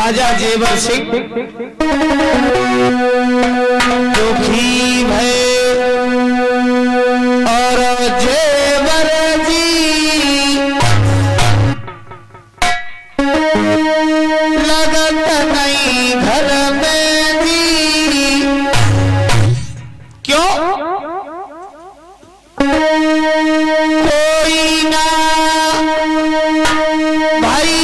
राजा जेवर सिंह दुखी भय और जेवर जी लगत नहीं घर में जी। क्यों? कोई ना भाई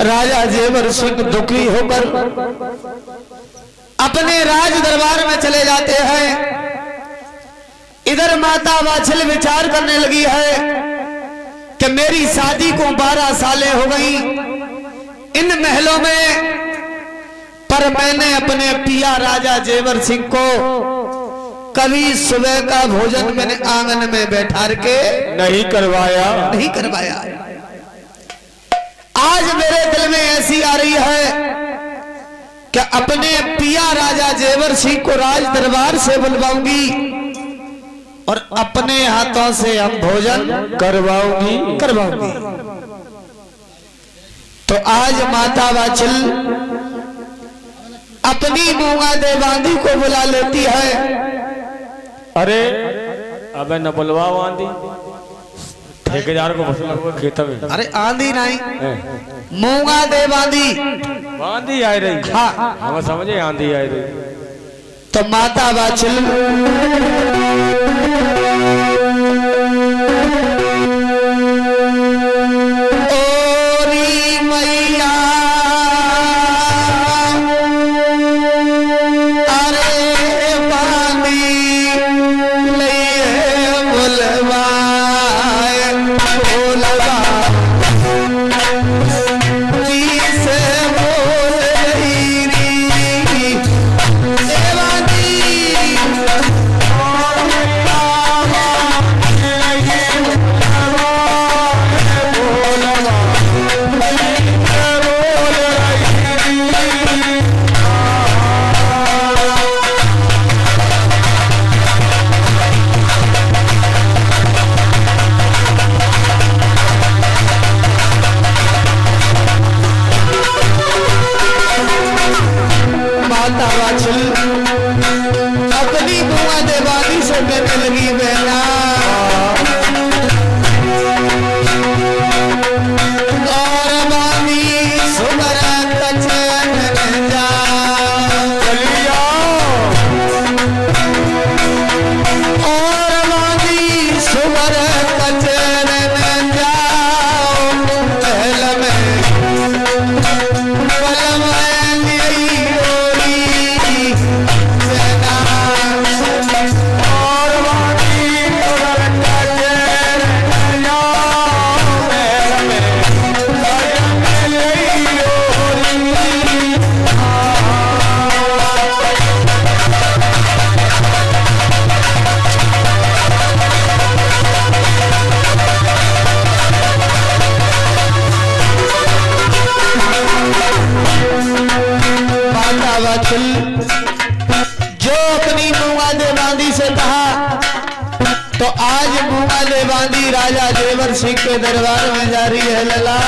राजा जेवर सिंह दुखी होकर अपने राज दरबार में चले जाते हैं। इधर माता वाछल विचार करने लगी है कि मेरी शादी को 12 सालें हो गई इन महलों में, पर मैंने अपने पिया राजा जेवर सिंह को कभी सुबह का भोजन मैंने आंगन में बैठा के नहीं करवाया। आज मेरे दिल में ऐसी आ रही है कि अपने पिया राजा जेवर सिंह को राज दरबार से बुलवाऊंगी और अपने हाथों से हम भोजन करवाऊंगी। तो आज माता वाछल अपनी मूंगा देवांधी को बुला लेती है। अरे अबे न बुलवाओ आंधी, ठेकेदार को फसला खेत में। अरे आंधी नहीं, मूंगा देवांधी आंधी आई रही। हाँ हम समझे आंधी आई रही। तो माता वाछल ओरी मैया अरे पानी ले बुलवा अपनी बुआ देवानी से कहने लगी बहना और बानी सुमर कचन जा चलिया और बानी सुमर कचन जाओ पहल में जो अपनी मूंगा देवांधी से कहा, तो आज मूंगा देवांधी राजा जेवर सिंह के दरबार में जा रही है। लला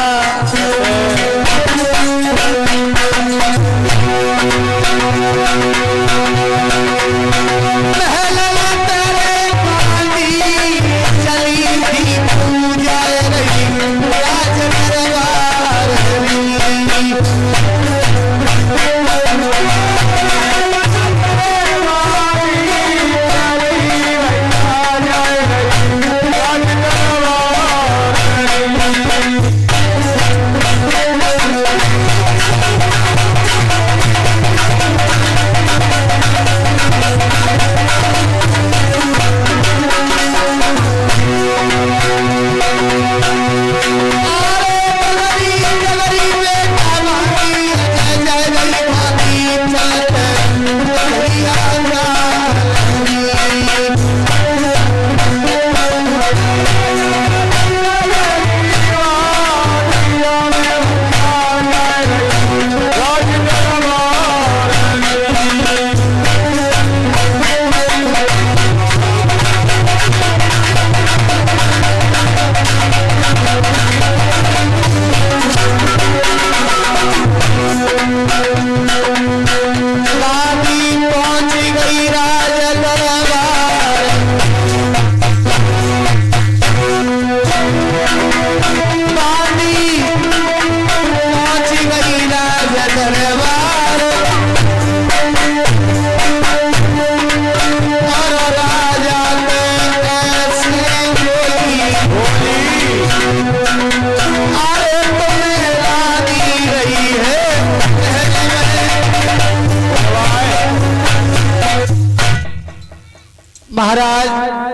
महाराज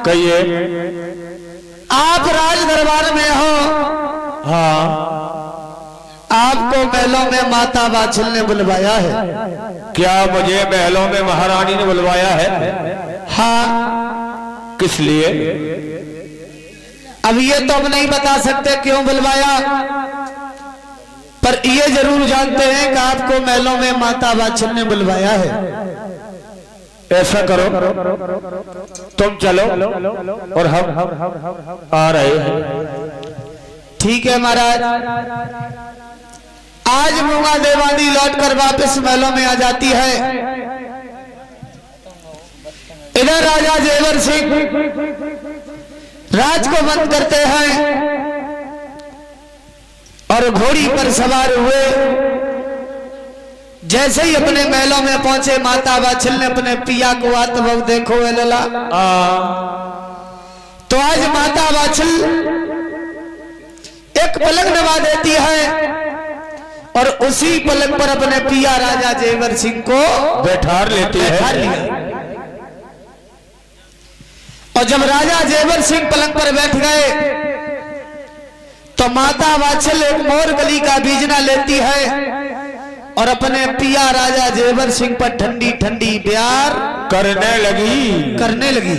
कहिए। आप राज दरबार में हो, हाँ, आपको महलों में माता वात्सल ने बुलवाया है। क्या मुझे महलों में महारानी ने बुलवाया है? हाँ। किस लिए? अब ये तो हम नहीं बता सकते क्यों बुलवाया, पर ये जरूर जानते हैं कि आपको महलों में माता वात्सल ने बुलवाया है। ऐसा करो, तुम चलो और हम आ रहे हैं। ठीक है महाराज। आज मूंगा देवानी लौटकर वापस महलों में आ जाती है। इधर राजा जेवर सिंह राज को बंद करते हैं और घोड़ी पर सवार हुए। जैसे ही अपने महलों में पहुंचे, माता वात्सल ने अपने पिया को आत्मव देखो ए लला। तो आज माता वात्सल एक पलंग नवा देती है और उसी पलंग पर अपने पिया राजा जेवर सिंह को बैठा लेती है। और जब राजा जेवर सिंह पलंग पर बैठ गए तो माता वात्सल एक मोर कली का बीजना लेती है और अपने पिया राजा जेवर सिंह पर ठंडी ठंडी प्यार करने लगी।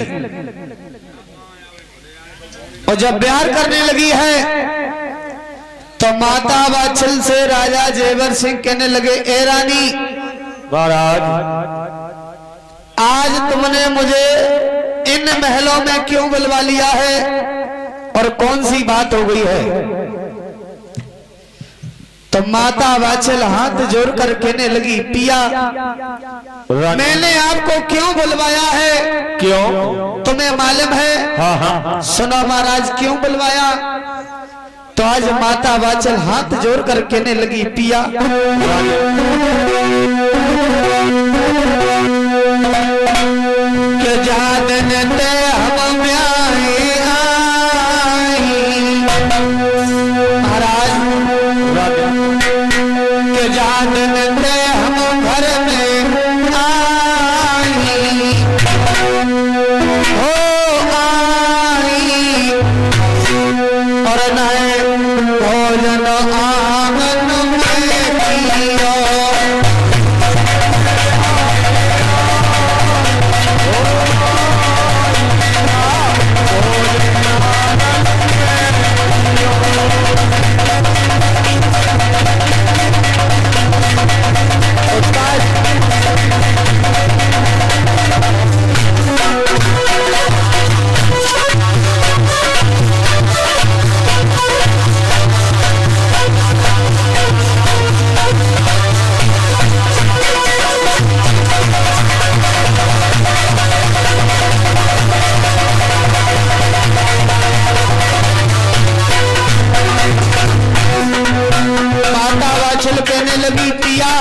और जब प्यार करने लगी है तो माता वात्सल से राजा जेवर सिंह कहने लगे, ए रानी महाराज, आज तुमने मुझे इन महलों में क्यों बुलवा लिया है और कौन सी बात हो गई है? तो माता वात्सल हाथ जोड़कर कहने लगी, पिया मैंने आपको क्यों बुलवाया है? क्यों? तुम्हें मालूम है? हाँ। सुनो महाराज, क्यों बुलवाया? तो आज माता वात्सल हाथ जोड़कर कहने लगी, पिया के जान ते हम महाराज के जान ते हम घर में आई हो आई और नए भोजन आंगन में पियो। कहने लगी, पिया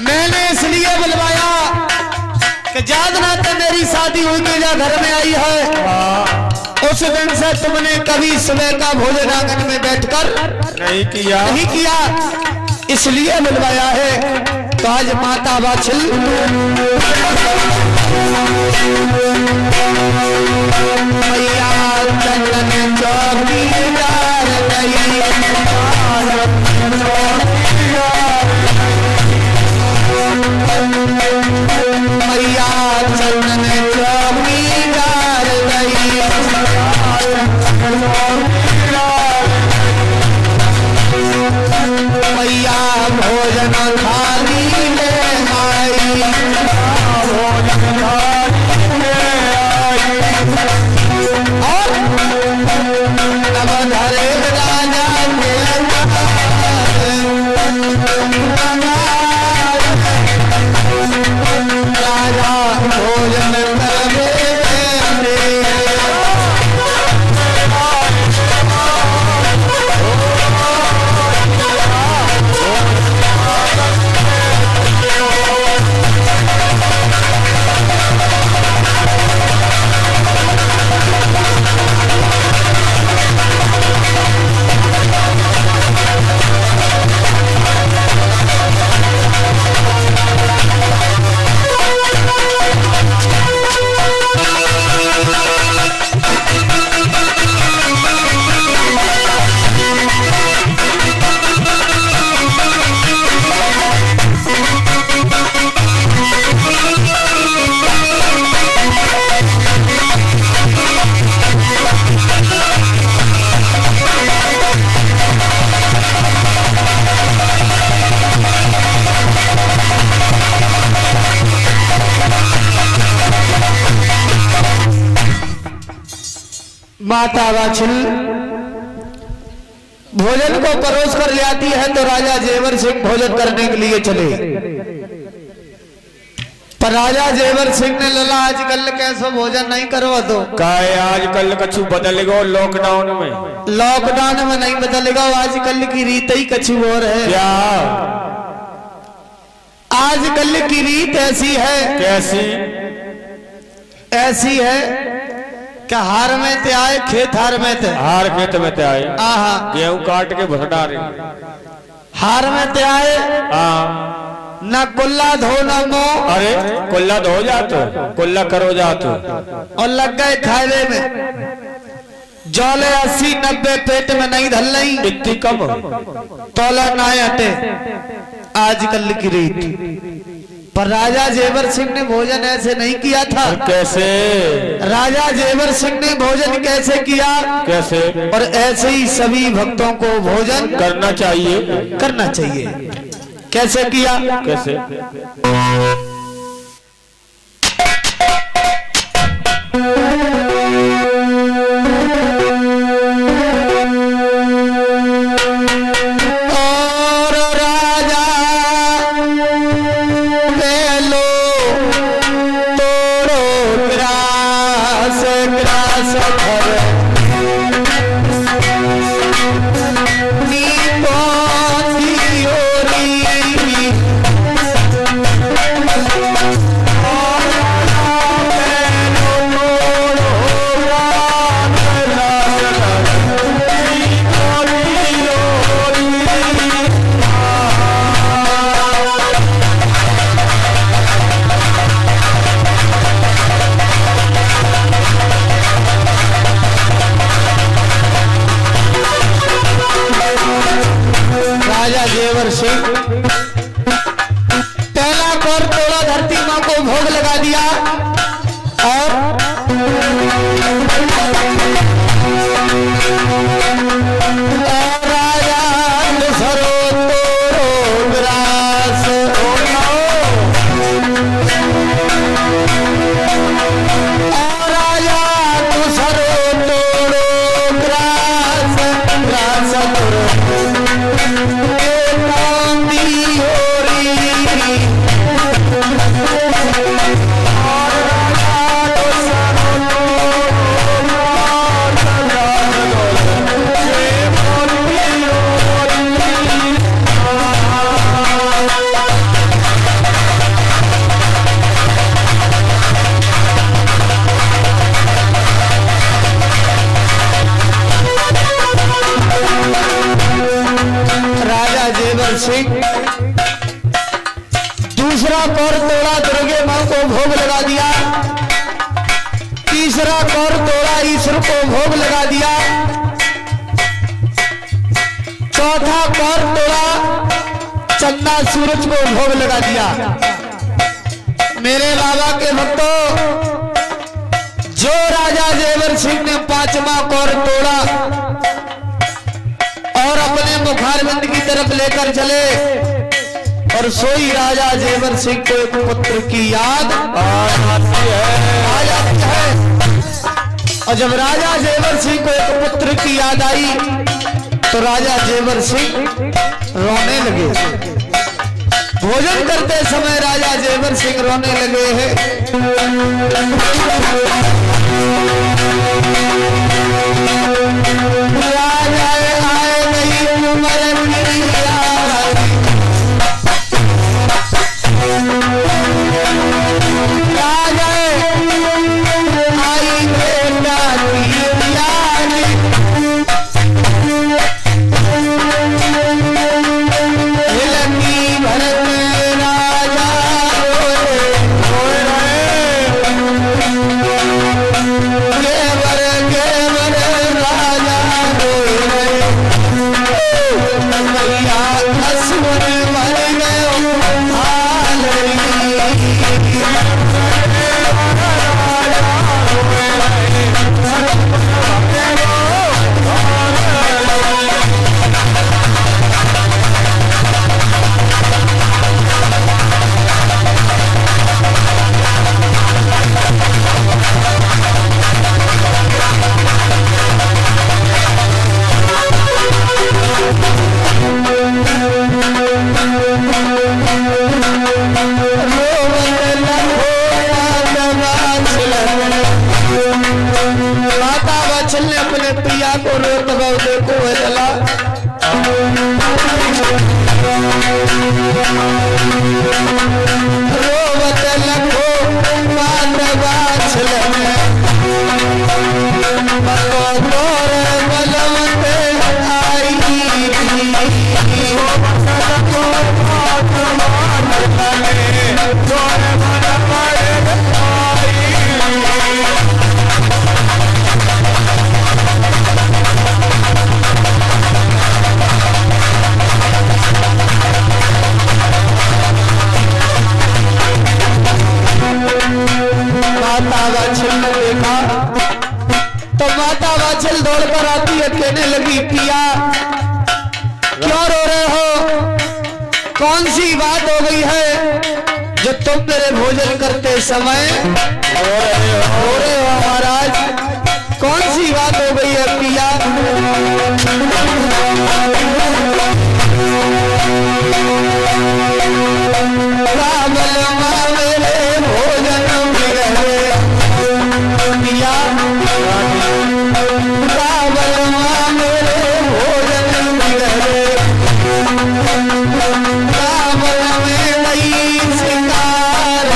मैंने इसलिए बुलवाया कि जादना तो मेरी शादी हुई के जा घर में आई है। उस दिन से तुमने कभी सुबह का भोजन आंगन में बैठकर नहीं किया, इसलिए बुलवाया है। तो आज माता वात्सल मैया चंदन चौकीदार गई, मैया चंदन चौकीदार गई, मैया भोजन थाली ले आई, और तब धरे राजा के राजा भोजन करे माता वाछिल भोजन को परोस कर ले आती है तो राजा जेवर सिंह भोजन करने के लिए चले। पर राजा जेवर सिंह ने लला आजकल कैसो भोजन नहीं करो तो काहे आजकल कछु बदल गो लॉकडाउन में। लॉकडाउन में नहीं बदलेगा, आजकल की रीत ही कछु और है। क्या आजकल की रीत ऐसी है, कैसी? ऐसी है कि हार में ते आए खेत हार में ते हार खेत में ते आए, आहा गेहूं काट के भसडा रहे। हार में ते आए हाँ न कुल्ला धो न मो, अरे कुल्ला धो जात, कुल्ला करो जात और लग गए खाए में। जौले 80-90 पेट में नहीं धल नहीं, इतनी कम तोला ना हटे आजकल की रीत। पर राजा जेवर सिंह ने भोजन ऐसे नहीं किया था। कैसे? राजा जेवर सिंह ने भोजन कैसे किया? कैसे? और ऐसे ही सभी भक्तों को भोजन करना चाहिए। करना चाहिए। कैसे किया? कैसे? पहला कौर तोड़ा धरती मां को भोग लगा दिया और राजा सरो तोड़ो ग्रास, राजा सरो तोड़ो ग्रास, ग्रास सिंह दूसरा कौर तोड़ा दुर्गे मां को भोग लगा दिया, तीसरा कौर तोड़ा ईश्वर को भोग लगा दिया, चौथा कौर तोड़ा चंदा सूरज को भोग लगा दिया। मेरे बाबा के भक्तों, जो राजा जेवर सिंह ने पांचवा कौर तोड़ा और अपने मुखारविंद की तरफ लेकर चले और सोई राजा जेवर सिंह को एक पुत्र की याद आ जाती है। और जब राजा जेवर सिंह को एक पुत्र की याद आई तो राजा जेवर सिंह रोने लगे। भोजन करते समय राजा जेवर सिंह रोने लगे हैं। राजा आए नहीं उम्र की याद, राजा आई बेटा की याद, हिलकी भरत राजा रोए, ये कौन सी बात हो गई है जो तुम मेरे भोजन करते समय रो रहे हो महाराज? कौन सी बात हो गई है पिया? मेरे भोजन बिगड़े पिया, मेरे भोजन बिगड़े, काबल में नई शिकार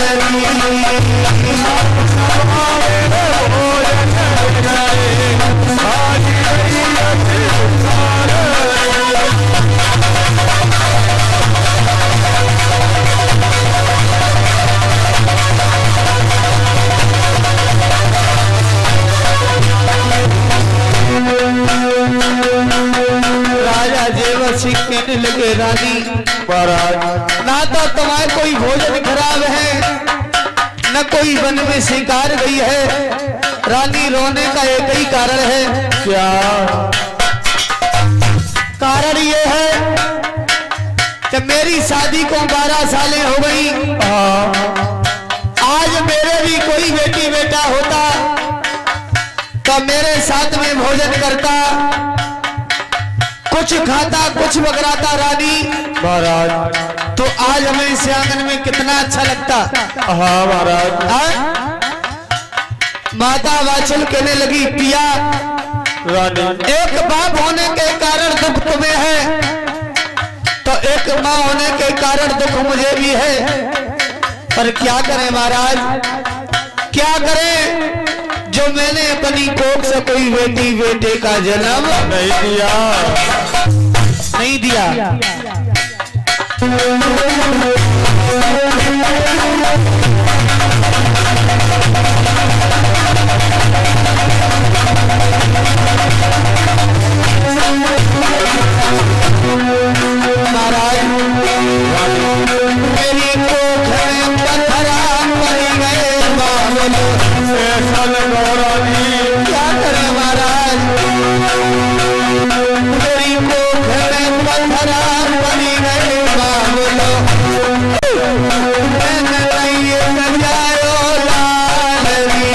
कहने लगे रानी ना तो तुम्हारे कोई भोजन खराब है न कोई वन में शिकार गई है। रानी रोने का एक ही कारण है। क्या कारण ये है कि मेरी शादी को 12 सालें हो गई। आज मेरे भी कोई बेटी बेटा होता तो मेरे साथ में भोजन करता, कुछ खाता कुछ बगराता रानी महाराज, तो आज हमें इस आंगन में कितना अच्छा लगता। हाँ महाराज। माता वाचल कहने लगी पिया रानी, एक बाप होने के कारण दुख तुम्हें है तो एक माँ होने के कारण दुख मुझे भी है, पर क्या करें महाराज, क्या करें जो मैंने अपनी कोख से कोई बेटी बेटे का जन्म नहीं दिया। महाराज मेरी कोख में पत्थरा पड़ गए बाबुल, क्या करें महाराज, मेरी कोख में पत्थरा पड़ गए बाबुल, मैंने नहीं सजायो लालरी,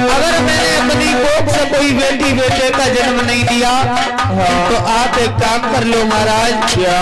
अगर मैंने अपनी कोख से कोई बेटी बेटे का जन्म नहीं दिया तो आप एक काम कर लो महाराज। क्या